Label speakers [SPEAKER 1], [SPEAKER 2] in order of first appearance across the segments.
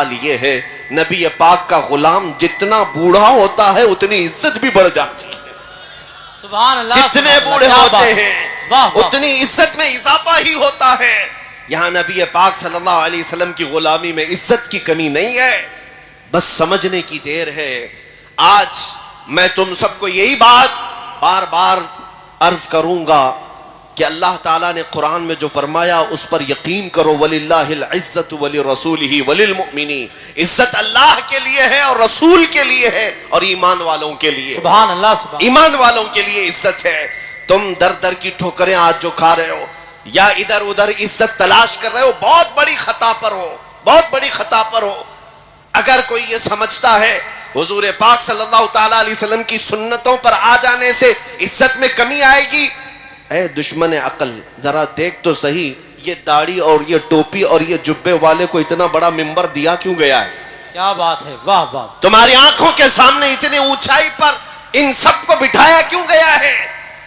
[SPEAKER 1] حال یہ ہے نبی پاک کا غلام جتنا بوڑھا ہوتا ہے اتنی عزت بھی بڑھ جاتی ہے.
[SPEAKER 2] سبحان اللہ.
[SPEAKER 1] جتنے بوڑھے ہوتے ہیں اتنی عزت میں اضافہ ہی ہوتا ہے. یہاں نبی پاک صلی اللہ علیہ وسلم کی غلامی میں عزت کی کمی نہیں ہے, بس سمجھنے کی دیر ہے. آج میں تم سب کو یہی بات بار بار عرض کروں گا کہ اللہ تعالیٰ نے قرآن میں جو فرمایا اس پر یقین کرو. وَلِلَّهِ الْعِزَّةُ وَلِرَسُولِهِ وَلِلْمُؤْمِنِينَ. عزت اللہ کے لیے ہے اور رسول کے لیے ہے اور ایمان والوں کے لیے.
[SPEAKER 2] سبحان اللہ. سبحان
[SPEAKER 1] ایمان والوں کے لیے عزت ہے. تم در در کی ٹھوکریں آج جو کھا رہے ہو یا ادھر ادھر عزت تلاش کر رہے ہو, بہت بڑی خطا پر ہو, بہت بڑی خطا پر ہو. اگر کوئی یہ سمجھتا ہے حضور پاک صلی اللہ تعالیٰ علیہ وسلم کی سنتوں پر آ جانے سے عزت میں کمی آئے گی, اے دشمن عقل ذرا دیکھ تو صحیح, یہ داڑھی اور یہ ٹوپی اور یہ جبے والے کو اتنا بڑا ممبر دیا کیوں گیا ہے؟
[SPEAKER 2] کیا بات ہے, واہ واہ.
[SPEAKER 1] تمہاری آنکھوں کے سامنے اتنی اونچائی پر ان سب کو بٹھایا کیوں گیا ہے؟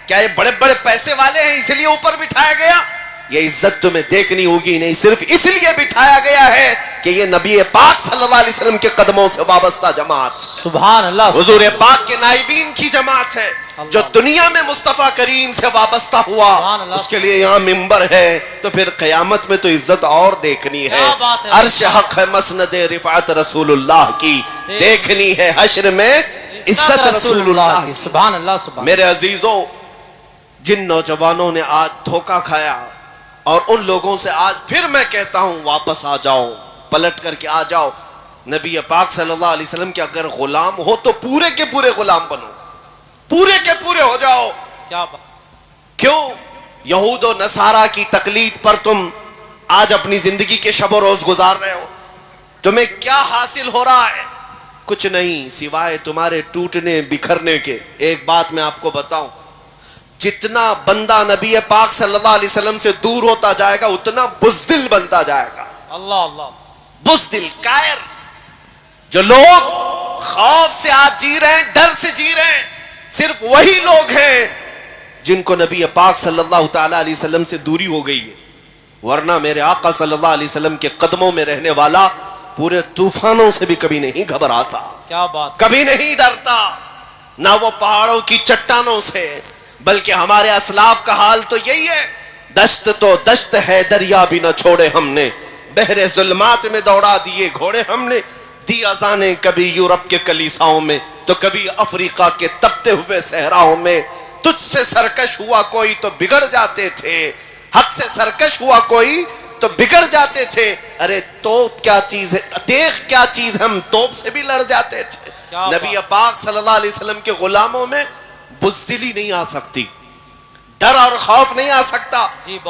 [SPEAKER 1] کیا یہ بڑے بڑے پیسے والے ہیں اس لیے اوپر بٹھایا گیا؟ یہ عزت تمہیں دیکھنی ہوگی, نہیں صرف اس لیے بٹھایا گیا ہے کہ یہ نبی پاک صلی اللہ علیہ وسلم کے قدموں سے وابستہ جماعت,
[SPEAKER 2] سبحان اللہ,
[SPEAKER 1] حضور پاک کے نائبین کی جماعت ہے. جو دنیا میں مصطفیٰ کریم سے وابستہ ہوا اس کے لیے یہاں ممبر ہے, تو پھر قیامت میں تو عزت اور دیکھنی ہے. عرش حق ہے مسند رفعت رسول اللہ کی, دیکھنی ہے حشر میں عزت رسول اللہ کی.
[SPEAKER 2] سبحان اللہ. سبحان.
[SPEAKER 1] میرے عزیزوں, جن نوجوانوں نے آج دھوکہ کھایا اور ان لوگوں سے آج پھر میں کہتا ہوں واپس آ جاؤ, پلٹ کر کے آ جاؤ. نبی پاک صلی اللہ علیہ وسلم کے اگر غلام ہو تو پورے کے پورے غلام بنو, پورے کے پورے ہو جاؤ.
[SPEAKER 2] کیا بات.
[SPEAKER 1] کیوں یہود و نصارہ کی تقلید پر تم آج اپنی زندگی کے شب و روز گزار رہے ہو؟ تمہیں کیا حاصل ہو رہا ہے؟ کچھ نہیں سوائے تمہارے ٹوٹنے بکھرنے کے. ایک بات میں آپ کو بتاؤں, جتنا بندہ نبی پاک صلی اللہ علیہ وسلم سے دور ہوتا جائے گا اتنا بزدل بنتا جائے گا.
[SPEAKER 2] اللہ اللہ.
[SPEAKER 1] بزدل, کائر. جو لوگ خوف سے آج جی رہے ہیں, ڈر سے جی رہے ہیں, صرف وہی لوگ ہیں جن کو نبی پاک صلی اللہ تعالی علیہ وسلم سے دوری ہو گئی ہے. ورنہ میرے آقا صلی اللہ علیہ وسلم کے قدموں میں رہنے والا پورے طوفانوں سے بھی کبھی نہیں گھبراتا,
[SPEAKER 2] کیا بات,
[SPEAKER 1] کبھی نہیں ڈرتا, نہ وہ پہاڑوں کی چٹانوں سے. بلکہ ہمارے اسلاف کا حال تو یہی ہے, دشت تو دشت ہے دریا بھی نہ چھوڑے ہم نے, بحر ظلمات میں دوڑا دیے گھوڑے ہم نے, دی اذانیں کبھی یورپ کے کلیساؤں میں تو کبھی افریقہ کے تپتے ہوئے صحراؤں میں. تجھ سے سرکش ہوا کوئی تو بگڑ جاتے تھے, حق سے سرکش ہوا کوئی تو بگڑ جاتے تھے. ارے توپ کیا چیز ہے, دیکھ کیا چیز, ہم توپ سے بھی لڑ جاتے تھے. نبی پاک صلی اللہ علیہ وسلم کے غلاموں میں بزدلی نہیں آ سکتی, ڈر اور خوف نہیں آ سکتا.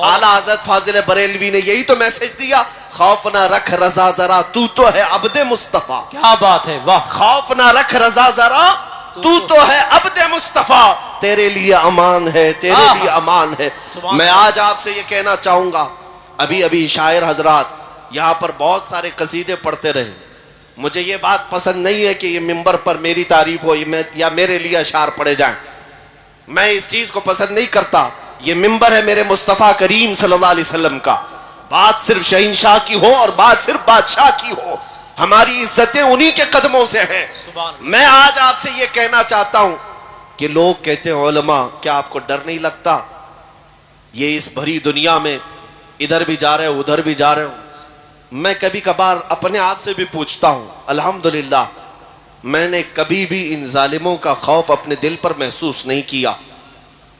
[SPEAKER 1] اعلیٰ حضرت فاضل بریلوی نے یہی تو میسج دیا, خوف نہ رکھ رضا ذرا تو تو ہے عبد مصطفیٰ.
[SPEAKER 2] کیا بات ہے, واہ.
[SPEAKER 1] خوف نہ رکھ رضا ذرا تو تو ہے عبد مصطفیٰ, تیرے لیے امان ہے, تیرے لیے امان ہے. میں آج آپ سے یہ کہنا چاہوں گا, ابھی شاعر حضرات یہاں پر بہت سارے قصیدے پڑھتے رہے, مجھے یہ بات پسند نہیں ہے کہ یہ ممبر پر میری تعریف ہو یا میرے لیے اشعار پڑھے جائیں. میں اس چیز کو پسند نہیں کرتا. یہ ممبر ہے میرے مصطفیٰ کریم صلی اللہ علیہ وسلم کا, بات صرف شہنشاہ کی ہو اور بات صرف بادشاہ کی ہو, ہماری عزتیں انہی کے قدموں سے ہیں. میں آج آپ سے یہ کہنا چاہتا ہوں کہ لوگ کہتے ہیں علماء کیا آپ کو ڈر نہیں لگتا, یہ اس بھری دنیا میں ادھر بھی جا رہے ہو ادھر بھی جا رہے ہو. میں کبھی کبھار اپنے آپ سے بھی پوچھتا ہوں, الحمدللہ میں نے کبھی بھی ان ظالموں کا خوف اپنے دل پر محسوس نہیں کیا.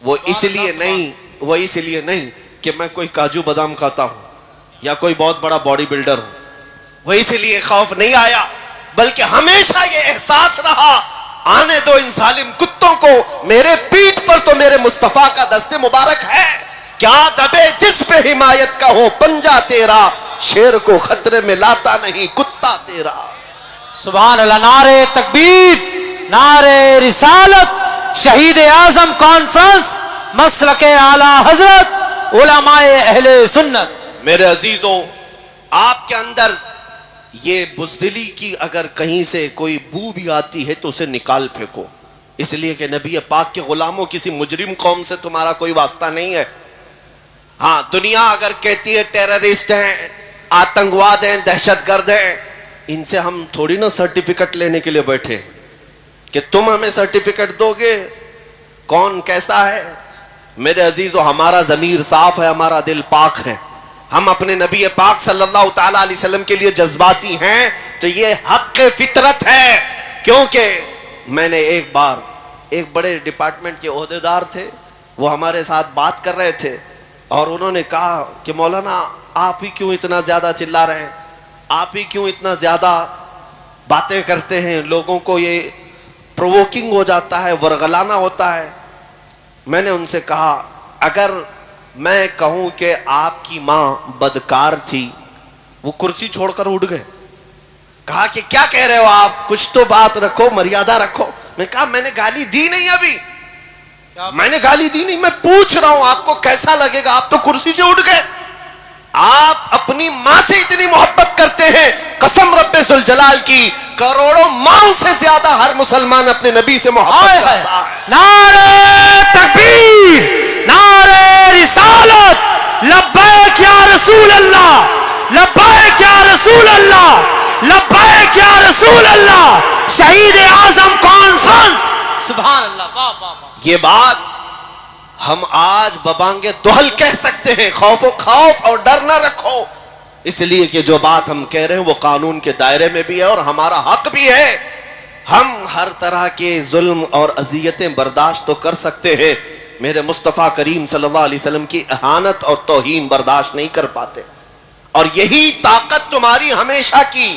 [SPEAKER 1] وہ اس لیے نہیں کہ میں کوئی کاجو بادام کھاتا ہوں یا کوئی بہت بڑا باڈی بلڈر ہوں, وہ اس لیے خوف نہیں آیا, بلکہ ہمیشہ یہ احساس رہا آنے دو ان ظالم کتوں کو, میرے پیٹھ پر تو میرے مصطفیٰ کا دست مبارک ہے. کیا دبے جس پہ حمایت کا ہو پنجہ تیرا, شیر کو خطرے میں لاتا نہیں کتا تیرا.
[SPEAKER 2] سبحان اللہ. نعرے تکبیر, نعرے رسالت, شہید اعظم کانفرنس, مسلک اعلیٰ حضرت علماء اہل سنت. میرے
[SPEAKER 1] عزیزوں, آپ کے اندر یہ بزدلی کی اگر کہیں سے کوئی بو بھی آتی ہے تو اسے نکال پھینکو, اس لیے کہ نبی پاک کے غلاموں کسی مجرم قوم سے تمہارا کوئی واسطہ نہیں ہے. ہاں دنیا اگر کہتی ہے ٹیررسٹ ہیں, آتنکواد ہیں, دہشت گرد ہیں, ان سے ہم تھوڑی نا سرٹیفکیٹ لینے کے لیے بیٹھے کہ تم ہمیں سرٹیفکیٹ دو گے کون کیسا ہے. میرے عزیزو ہمارا ضمیر صاف ہے, ہمارا دل پاک ہے, ہم اپنے نبی پاک صلی اللہ تعالی علیہ وسلم کے لیے جذباتی ہیں تو یہ حق فطرت ہے. کیونکہ میں نے ایک بار ایک بڑے ڈپارٹمنٹ کے عہدیدار تھے, وہ ہمارے ساتھ بات کر رہے تھے اور انہوں نے کہا کہ مولانا آپ ہی کیوں اتنا زیادہ چلا رہے ہیں, آپ ہی کیوں اتنا زیادہ باتیں کرتے ہیں, لوگوں کو یہ پرووکنگ ہو جاتا ہے, ورغلانا ہوتا ہے. میں نے ان سے کہا اگر میں کہوں کہ آپ کی ماں بدکار تھی, وہ کرسی چھوڑ کر اٹھ گئے. کہا کہ کیا کہہ رہے ہو آپ, کچھ تو بات رکھو, مریادہ رکھو. میں کہا میں نے گالی دی نہیں, ابھی میں نے گالی دی نہیں, میں پوچھ رہا ہوں آپ کو کیسا لگے گا, آپ تو کرسی سے اٹھ گئے. آپ اپنی ماں سے اتنی محبت کرتے ہیں, قسم رب ذوالجلال کی کروڑوں ماں سے زیادہ ہر مسلمان اپنے نبی سے محبت کرتا ہے.
[SPEAKER 2] نعرہ تکبیر, نعرہ رسالت, لبیک یا رسول اللہ, لبیک یا رسول اللہ, لبیک یا رسول اللہ, شہید اعظم کانفرنس. سبحان اللہ, واہ واہ واہ.
[SPEAKER 1] یہ بات ہم آج ببانگے دہل کہہ سکتے ہیں, خوف اور ڈر نہ رکھو, اس لیے کہ جو بات ہم کہہ رہے ہیں وہ قانون کے دائرے میں بھی ہے اور ہمارا حق بھی ہے. ہم ہر طرح کے ظلم اور اذیتیں برداشت تو کر سکتے ہیں, میرے مصطفیٰ کریم صلی اللہ علیہ وسلم کی اہانت اور توہین برداشت نہیں کر پاتے. اور یہی طاقت تمہاری ہمیشہ کی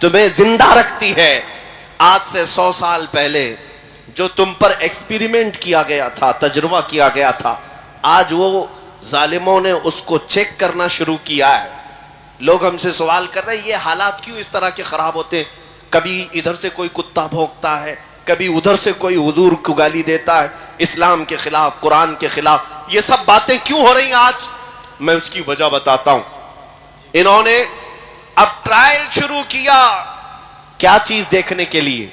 [SPEAKER 1] تمہیں زندہ رکھتی ہے. آج سے 100 سال پہلے جو تم پر ایکسپیریمنٹ کیا گیا تھا, تجربہ کیا گیا تھا, آج وہ ظالموں نے اس کو چیک کرنا شروع کیا ہے. لوگ ہم سے سوال کر رہے ہیں یہ حالات کیوں اس طرح کے خراب ہوتے ہیں, کبھی ادھر سے کوئی کتا بھونکتا ہے, کبھی ادھر سے کوئی حضور کو گالی دیتا ہے, اسلام کے خلاف, قرآن کے خلاف, یہ سب باتیں کیوں ہو رہی ہیں آج؟ میں اس کی وجہ بتاتا ہوں. انہوں نے اب ٹرائل شروع کیا, کیا چیز دیکھنے کے لیے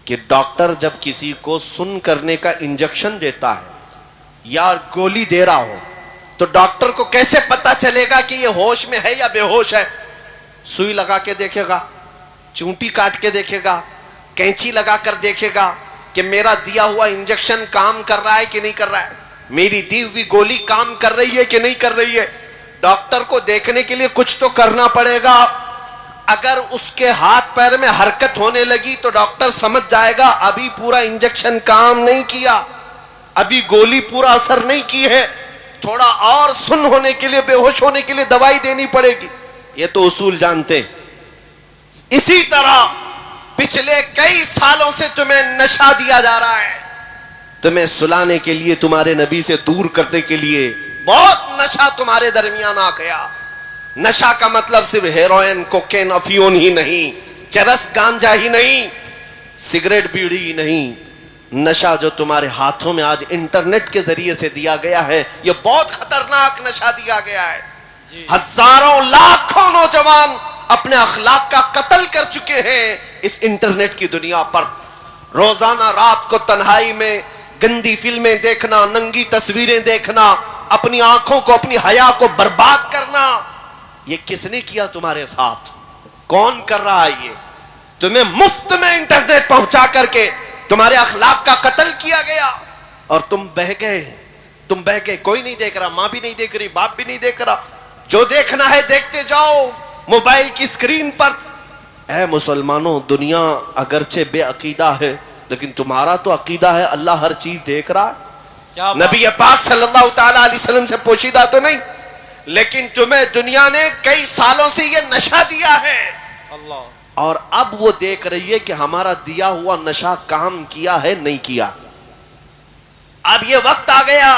[SPEAKER 1] کہ ڈاکٹر جب کسی کو سن کرنے کا انجیکشن دیتا ہے یا گولی دے رہا ہو تو ڈاکٹر کو کیسے پتا چلے گا کہ یہ ہوش میں ہے یا بے ہوش ہے؟ سوئی لگا کے دیکھے گا, چونٹی کاٹ کے دیکھے گا, کینچی لگا کر دیکھے گا کہ میرا دیا ہوا انجیکشن کام کر رہا ہے کہ نہیں کر رہا ہے, میری دی ہوئی گولی کام کر رہی ہے کہ نہیں کر رہی ہے. ڈاکٹر کو دیکھنے کے لیے کچھ تو کرنا پڑے گا. اگر اس کے ہاتھ پیر میں حرکت ہونے لگی تو ڈاکٹر سمجھ جائے گا ابھی پورا انجیکشن کام نہیں کیا, ابھی گولی پورا اثر نہیں کی ہے, تھوڑا اور سن ہونے کے لیے, بے ہوش ہونے کے لیے دوائی دینی پڑے گی. یہ تو اصول جانتے ہیں. اسی طرح پچھلے کئی سالوں سے تمہیں نشہ دیا جا رہا ہے, تمہیں سلانے کے لیے, تمہارے نبی سے دور کرنے کے لیے بہت نشہ تمہارے درمیان آ گیا. نشہ کا مطلب صرف ہیروئن, کوکین, افیون ہی نہیں, چرس, گانجا ہی نہیں, سگریٹ, بیڑی ہی نہیں. نشہ جو تمہارے ہاتھوں میں آج انٹرنیٹ کے ذریعے سے دیا گیا ہے, یہ بہت خطرناک نشہ دیا گیا ہے. ہزاروں لاکھوں نوجوان اپنے اخلاق کا قتل کر چکے ہیں اس انٹرنیٹ کی دنیا پر. روزانہ رات کو تنہائی میں گندی فلمیں دیکھنا, ننگی تصویریں دیکھنا, اپنی آنکھوں کو, اپنی حیا کو برباد کرنا, یہ کس نے کیا تمہارے ساتھ؟ کون کر رہا ہے یہ؟ تمہیں مفت میں انٹرنیٹ پہنچا کر کے تمہارے اخلاق کا قتل کیا گیا اور تم بہ گئے. کوئی نہیں دیکھ رہا, ماں بھی نہیں دیکھ رہی, باپ بھی نہیں دیکھ رہا, جو دیکھنا ہے دیکھتے جاؤ موبائل کی اسکرین پر. اے مسلمانوں, دنیا اگرچہ بے عقیدہ ہے لیکن تمہارا تو عقیدہ ہے اللہ ہر چیز دیکھ رہا ہے. نبی پاک صلی اللہ تعالی علیہ وسلم سے پوشیدہ تو نہیں, لیکن تمہیں دنیا نے کئی سالوں سے یہ نشہ دیا ہے اللہ, اور اب وہ دیکھ رہی ہے کہ ہمارا دیا ہوا نشہ کام کیا ہے نہیں کیا. اب یہ وقت آ گیا,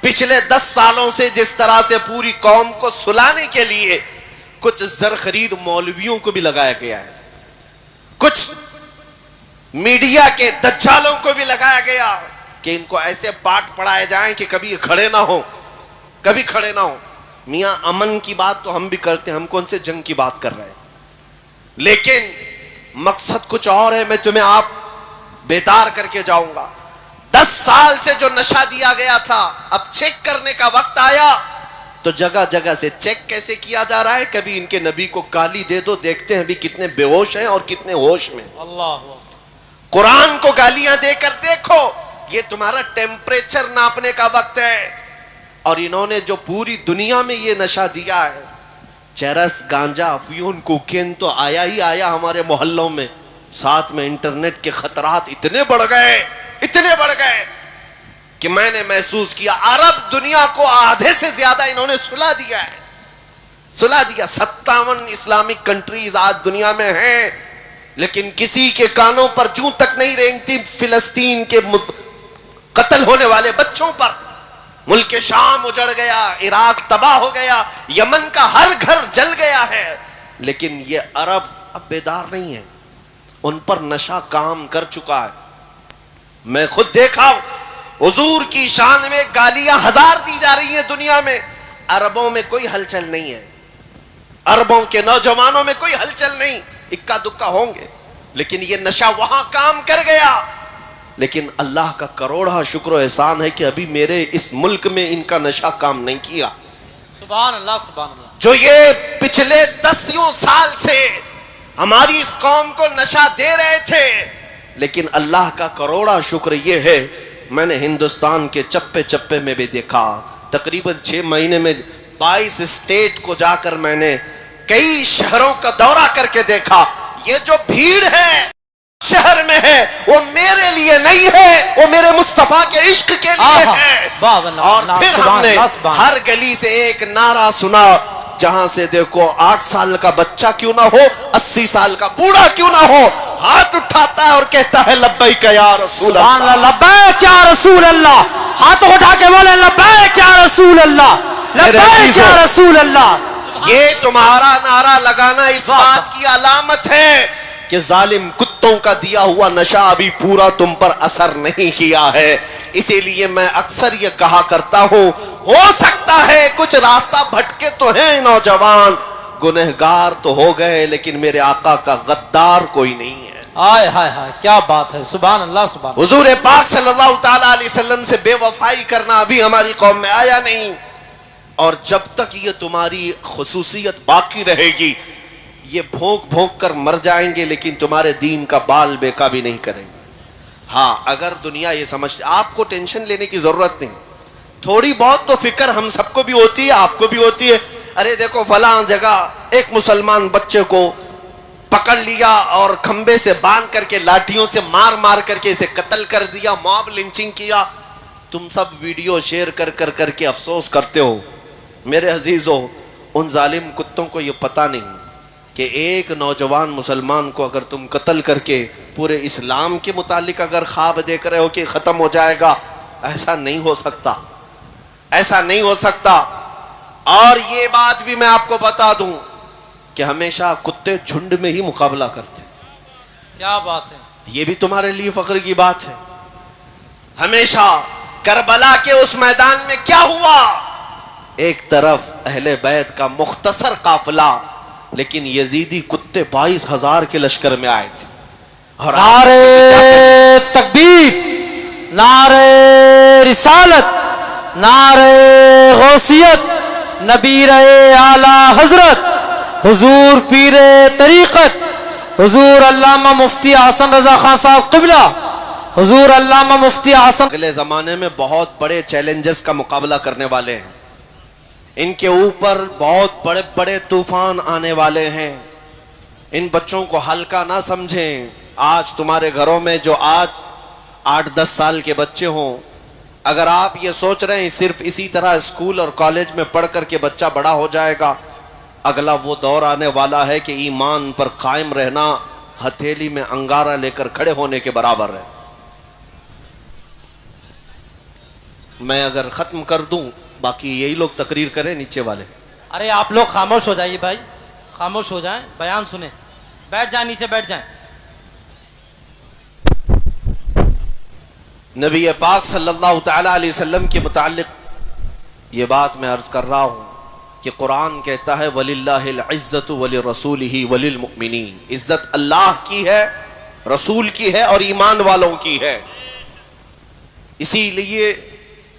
[SPEAKER 1] پچھلے 10 سالوں سے جس طرح سے پوری قوم کو سلانے کے لیے کچھ زرخرید مولویوں کو بھی لگایا گیا ہے, کچھ میڈیا کے دجالوں کو بھی لگایا گیا کہ ان کو ایسے پاٹ پڑھائے جائیں کہ کبھی کھڑے نہ ہو, کبھی کھڑے نہ ہو. میاں امن کی بات تو ہم بھی کرتے ہیں, ہم کون سے جنگ کی بات کر رہے ہیں, لیکن مقصد کچھ اور ہے. میں تمہیں آپ بیدار کر کے جاؤں گا. 10 سال سے جو نشہ دیا گیا تھا اب چیک کرنے کا وقت آیا. تو جگہ جگہ سے چیک کیسے کیا جا رہا ہے. کبھی ان کے نبی کو گالی دے دو, دیکھتے ہیں ابھی کتنے بے ہوش ہیں اور کتنے ہوش میں.
[SPEAKER 2] اللہ
[SPEAKER 1] قرآن کو گالیاں دے کر دیکھو, یہ تمہارا ٹیمپریچر ناپنے کا وقت ہے. اور انہوں نے جو پوری دنیا میں یہ نشہ دیا ہے, چرس, گانجا, افیون, کوکین, تو آیا ہی آیا ہمارے محلوں میں. ساتھ میں انٹرنیٹ کے خطرات اتنے بڑھ گئے کہ میں نے محسوس کیا عرب دنیا کو آدھے سے زیادہ انہوں نے سلا دیا. 57 اسلامک کنٹریز آج دنیا میں ہیں, لیکن کسی کے کانوں پر جوں تک نہیں رینگتی فلسطین کے قتل ہونے والے بچوں پر. ملک شام اجڑ گیا, عراق تباہ ہو گیا, یمن کا ہر گھر جل گیا ہے, لیکن یہ عرب اب بیدار نہیں ہے, ان پر نشہ کام کر چکا ہے. میں خود دیکھا, حضور کی شان میں گالیاں 1000 دی جا رہی ہیں دنیا میں. عربوں میں کوئی ہلچل نہیں ہے, عربوں کے نوجوانوں میں کوئی ہلچل نہیں, اکا دکا ہوں گے, لیکن یہ نشہ وہاں کام کر گیا. لیکن اللہ کا کروڑا شکر و احسان ہے کہ ابھی میرے اس ملک میں ان کا نشہ کام نہیں کیا.
[SPEAKER 2] سبحان اللہ سبحان اللہ.
[SPEAKER 1] جو یہ پچھلے 10 سال سے ہماری اس قوم کو نشہ دے رہے تھے, لیکن اللہ کا کروڑا شکر یہ ہے, میں نے ہندوستان کے چپے چپے میں بھی دیکھا. تقریباً 6 مہینے میں 22 اسٹیٹ کو جا کر میں نے کئی شہروں کا دورہ کر کے دیکھا. یہ جو بھیڑ ہے شہر میں ہے, وہ میرے لیے نہیں ہے, وہ میرے مصطفیٰ کے عشق کے لیے ہے. اور پھر ہم نے ہر گلی سے ایک نعرہ سنا, جہاں سے دیکھو 8 سال کا بچہ کیوں نہ ہو, 80 سال کا بوڑھا کیوں نہ ہو, ہاتھ اٹھاتا ہے اور کہتا ہے لبیک یا رسول اللہ,
[SPEAKER 2] لبیک یا رسول اللہ. ہاتھ اٹھا کے بولے لبیک یا رسول اللہ, لبیک یا رسول اللہ.
[SPEAKER 1] یہ تمہارا نعرہ لگانا اس بات کی علامت ہے کہ ظالم کتوں کا دیا ہوا نشہ ابھی پورا تم پر اثر نہیں کیا ہے. اسی لیے میں اکثر یہ کہا کرتا ہوں, ہو سکتا ہے کچھ راستہ بھٹکے تو ہیں نوجوان, گنہگار تو ہو گئے, لیکن میرے آقا کا غدار کوئی نہیں ہے.
[SPEAKER 2] ہائے ہائے ہائے, کیا بات ہے, سبحان اللہ سبحان اللہ.
[SPEAKER 1] حضور پاک صلی اللہ تعالی علیہ وسلم سے بے وفائی کرنا ابھی ہماری قوم میں آیا نہیں, اور جب تک یہ تمہاری خصوصیت باقی رہے گی, یہ بھونک بھونک کر مر جائیں گے, لیکن تمہارے دین کا بال بیکا بھی نہیں کریں گے. ہاں, اگر دنیا یہ سمجھتے, آپ کو ٹینشن لینے کی ضرورت نہیں, تھوڑی بہت تو فکر ہم سب کو بھی ہوتی ہے, آپ کو بھی ہوتی ہے. ارے دیکھو فلاں جگہ ایک مسلمان بچے کو پکڑ لیا اور کھمبے سے باندھ کر کے لاٹھیوں سے مار مار کر کے اسے قتل کر دیا, موب لنچنگ کیا. تم سب ویڈیو شیئر کر کر کر کے افسوس کرتے ہو. میرے عزیزو, ان ظالم کتوں کو یہ پتہ نہیں کہ ایک نوجوان مسلمان کو اگر تم قتل کر کے پورے اسلام کے متعلق اگر خواب دیکھ رہے ہو کہ ختم ہو جائے گا, ایسا نہیں ہو سکتا, ایسا نہیں ہو سکتا. اور یہ بات بھی میں آپ کو بتا دوں کہ ہمیشہ کتے جھنڈ میں ہی مقابلہ کرتے.
[SPEAKER 2] کیا بات ہے,
[SPEAKER 1] یہ بھی تمہارے لیے فخر کی بات ہے. ہمیشہ کربلا کے اس میدان میں کیا ہوا, ایک طرف اہل بیت کا مختصر قافلہ, لیکن یزیدی کتے 22,000 کے لشکر میں آئے تھے. اور
[SPEAKER 2] نعرے تکبیر, نعرے رسالت, نعرے غوثیت, نبی اعلی حضرت حضور پیر طریقت, حضور علامہ مفتی حسن رضا خان صاحب قبلہ, حضور علامہ مفتی حسن.
[SPEAKER 1] اگلے زمانے میں بہت بڑے چیلنجز کا مقابلہ کرنے والے ہیں, ان کے اوپر بہت بڑے بڑے طوفان آنے والے ہیں. ان بچوں کو ہلکا نہ سمجھیں. آج تمہارے گھروں میں جو آج 8-10 سال کے بچے ہوں, اگر آپ یہ سوچ رہے ہیں صرف اسی طرح اسکول اور کالج میں پڑھ کر کے بچہ بڑا ہو جائے گا, اگلا وہ دور آنے والا ہے کہ ایمان پر قائم رہنا ہتھیلی میں انگارہ لے کر کھڑے ہونے کے برابر ہے. میں اگر ختم کر دوں, باقی یہی لوگ تقریر کریں نیچے والے.
[SPEAKER 2] ارے آپ لوگ خاموش ہو جائیے بھائی, خاموش ہو جائیں, بیان سنیں, بیٹھ جائیں نیچے بیٹھ جائیں.
[SPEAKER 1] نبی پاک صلی اللہ تعالی علیہ وسلم کے متعلق یہ بات میں عرض کر رہا ہوں کہ قرآن کہتا ہے وَلِلَّهِ الْعِزَّةُ وَلِرَسُولِهِ وَلِلْمُؤْمِنِينَ. عزت اللہ کی ہے, رسول کی ہے اور ایمان والوں کی ہے. اسی لیے